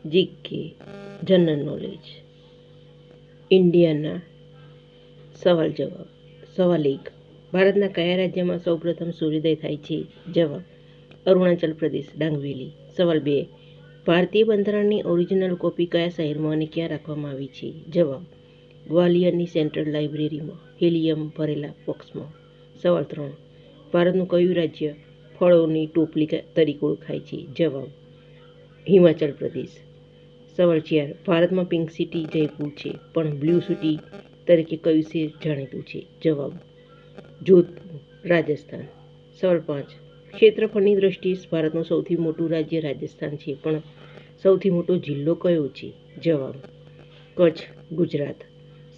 GK general knowledge. ઇન્ડિયાના સવાલ જવાબ. સવાલ 1. ભારતના કયા રાજ્યમાં સૌપ્રથમ સૂર્યોદય થાય છે? જવાબ. અરુણાચલ પ્રદેશ, ડાંગ વેલી. સવાલ 2. ભારતીય બંધારણની ઓરિજિનલ કોપી કયા શહેરમાં અને ક્યાં રાખવામાં આવી છે? જવાબ. ગ્વાલિયરની સેન્ટ્રલ લાઇબ્રેરીમાં હિલિયમ ભરેલા બોક્સમાં. સવાલ 3. ભારતનું કયું રાજ્ય ફળોની ટોપલી તરીકે ઓળખાય છે? જવાબ. હિમાચલ પ્રદેશ. સવાલ 4. ભારતમાં પિંક સિટી જયપુર છે, પણ બ્લુ સિટી તરીકે કયું શહેર જાણીતું છે? જવાબ. જોધપુર, રાજસ્થાન. સવાલ 5. ક્ષેત્રફળની દ્રષ્ટિએ ભારતનું સૌથી મોટું રાજ્ય રાજસ્થાન છે, પણ સૌથી મોટો જિલ્લો કયો છે? જવાબ. કચ્છ, ગુજરાત.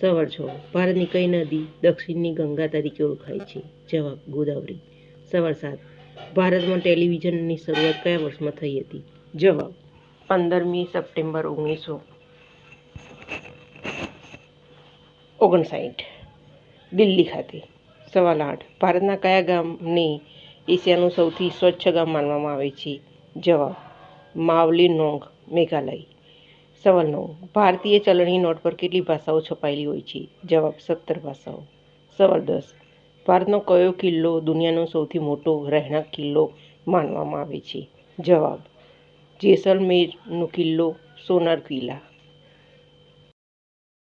સવાલ 6. ભારતની કઈ નદી દક્ષિણની ગંગા તરીકે ઓળખાય છે? જવાબ. ગોદાવરી. સવાલ 7. ભારતમાં ટેલિવિઝનની શરૂઆત કયા વર્ષમાં થઈ હતી? જવાબ. 15મી સપ્ટેમ્બર 1959, દિલ્હી ખાતે. સવાલ 8. ભારતના કયા ગામને એશિયાનું સૌથી સ્વચ્છ ગામ માનવામાં આવે છે? જવાબ. માવલિનોંગ, મેઘાલય. સવાલ 9. ભારતીય ચલણી નોટ પર કેટલી ભાષાઓ છપાયેલી હોય છે? જવાબ. 17 ભાષાઓ. સવાલ 10. ભારતનો કયો કિલ્લો દુનિયાનો સૌથી મોટો રહેણાંક કિલ્લો માનવામાં આવે છે? જવાબ. જેસલમેરનો કિલ્લો સોનાર કિલ્લા.